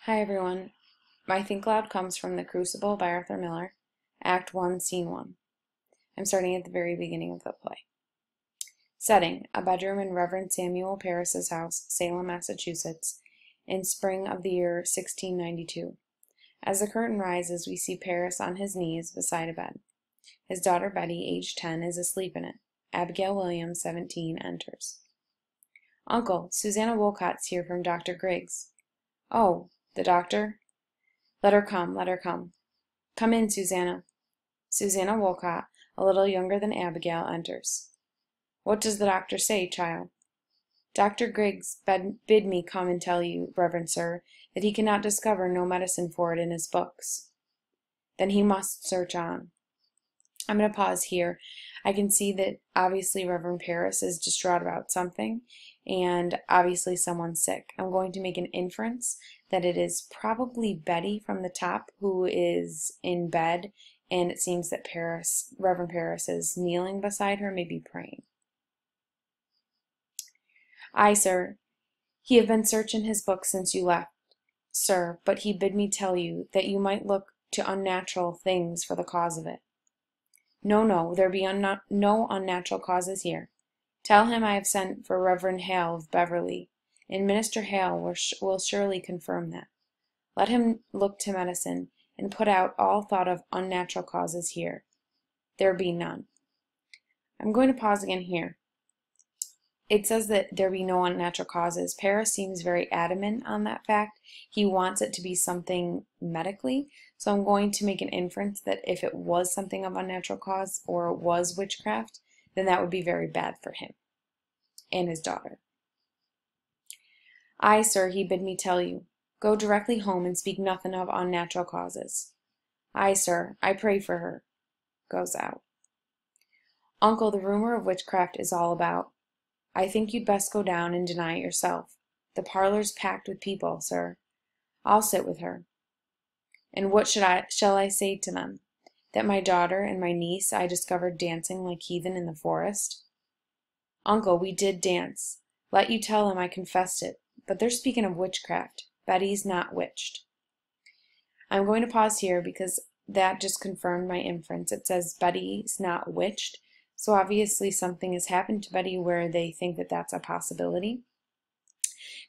Hi everyone. My Think Loud comes from The Crucible by Arthur Miller, Act 1, Scene 1. I'm starting at the very beginning of the play. Setting: a bedroom in Reverend Samuel Parris's house, Salem, Massachusetts, in spring of the year 1692. As the curtain rises, we see Parris on his knees beside a bed. His daughter Betty, aged 10, is asleep in it. Abigail Williams, 17, enters. Uncle, Susanna Wolcott's here from Dr. Griggs. Oh, the doctor? Let her come, let her come. Come in, Susanna. Susanna Wolcott, a little younger than Abigail, enters. What does the doctor say, child? Dr. Griggs bid me come and tell you, reverend sir, that he cannot discover no medicine for it in his books. Then he must search on. I'm going to pause here. I can see that obviously Reverend Parris is distraught about something, and obviously someone's sick. I'm going to make an inference that it is probably Betty from the top who is in bed, and it seems that Reverend Parris is kneeling beside her, maybe praying. Aye, sir. He have been searching his books since you left, sir, but he bid me tell you that you might look to unnatural things for the cause of it. No, there be no unnatural causes here. Tell him I have sent for Reverend Hale of Beverly, and Minister Hale will surely confirm that. Let him look to medicine, and put out all thought of unnatural causes here. There be none. I'm going to pause again here. It says that there be no unnatural causes. Parris seems very adamant on that fact. He wants it to be something medically. So I'm going to make an inference that if it was something of unnatural cause or was witchcraft, then that would be very bad for him and his daughter. Aye, sir, he bid me tell you. Go directly home and speak nothing of unnatural causes. Aye, sir, I pray for her. Goes out. Uncle, the rumor of witchcraft is all about. I think you'd best go down and deny it yourself. The parlor's packed with people, sir. I'll sit with her. And what shall I say to them? That my daughter and my niece I discovered dancing like heathen in the forest? Uncle, we did dance. Let you tell them I confessed it. But they're speaking of witchcraft. Betty's not witched. I'm going to pause here because that just confirmed my inference. It says Betty's not witched. So obviously something has happened to Betty where they think that that's a possibility.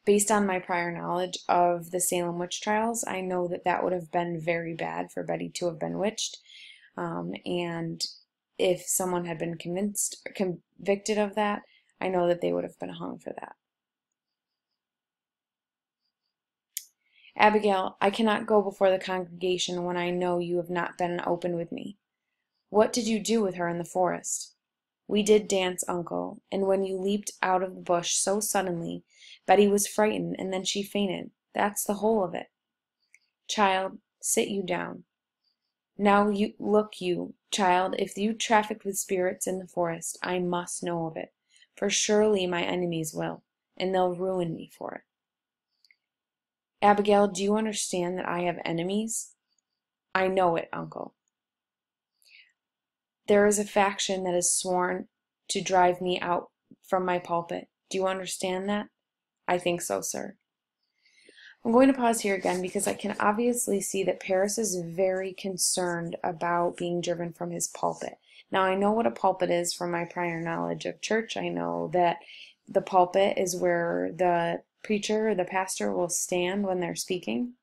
Based on my prior knowledge of the Salem witch trials, I know that that would have been very bad for Betty to have been witched. And if someone had been convicted of that, I know that they would have been hung for that. Abigail, I cannot go before the congregation when I know you have not been open with me. What did you do with her in the forest? We did dance, uncle, and when you leaped out of the bush so suddenly, Betty was frightened, and then she fainted. That's the whole of it. Child, sit you down. Now look you, child, if you traffic with spirits in the forest, I must know of it, for surely my enemies will, and they'll ruin me for it. Abigail, do you understand that I have enemies? I know it, uncle. There is a faction that has sworn to drive me out from my pulpit. Do you understand that? I think so, sir. I'm going to pause here again because I can obviously see that Parris is very concerned about being driven from his pulpit. Now, I know what a pulpit is from my prior knowledge of church. I know that the pulpit is where the preacher or the pastor will stand when they're speaking.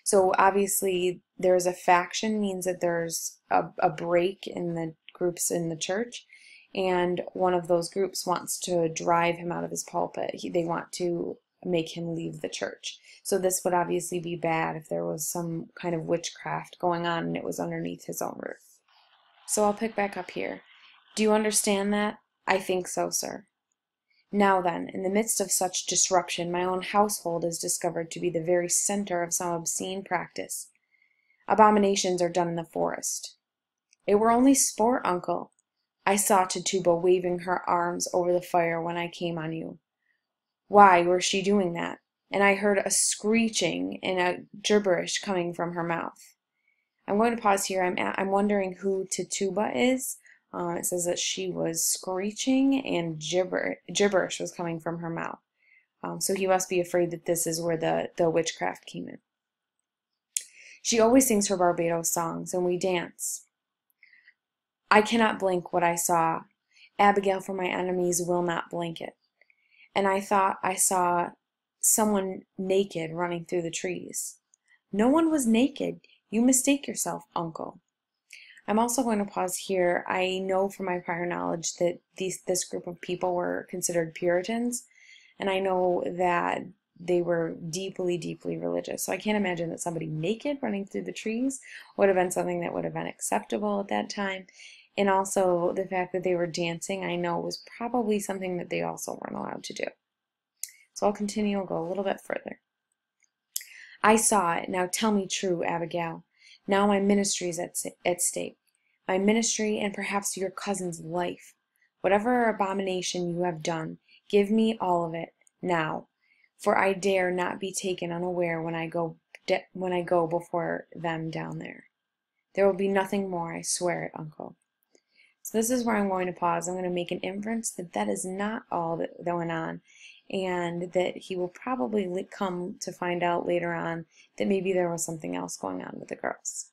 So obviously there's a faction, means that there's a break in the groups in the church, and one of those groups wants to drive him out of his pulpit. They want to make him leave the church. So this would obviously be bad if there was some kind of witchcraft going on and it was underneath his own roof. So I'll pick back up here. Do you understand that? I think so, sir. Now then, in the midst of such disruption, my own household is discovered to be the very center of some obscene practice. Abominations are done in the forest. It were only sport, uncle. I saw Tituba waving her arms over the fire when I came on you. Why were she doing that? And I heard a screeching and a gibberish coming from her mouth. I'm going to pause here. I'm wondering who Tituba is. It says that she was screeching and gibberish was coming from her mouth. So he must be afraid that this is where the witchcraft came in. She always sings her Barbados songs, and we dance. I cannot blink what I saw. Abigail, for my enemies will not blink it. And I thought I saw someone naked running through the trees. No one was naked. You mistake yourself, Uncle. I'm also going to pause here. I know from my prior knowledge that this group of people were considered Puritans, and I know that they were deeply, deeply religious. So I can't imagine that somebody naked running through the trees would have been something that would have been acceptable at that time. And also the fact that they were dancing, I know was probably something that they also weren't allowed to do. So I'll continue, I'll go a little bit further. I saw it. Now tell me true, Abigail. Now my ministry is at stake. My ministry and perhaps your cousin's life. Whatever abomination you have done, give me all of it now, for I dare not be taken unaware when I go before them down there. There will be nothing more, I swear it, Uncle. So this is where I'm going to pause. I'm going to make an inference that that is not all that went on, and that he will probably come to find out later on that maybe there was something else going on with the girls.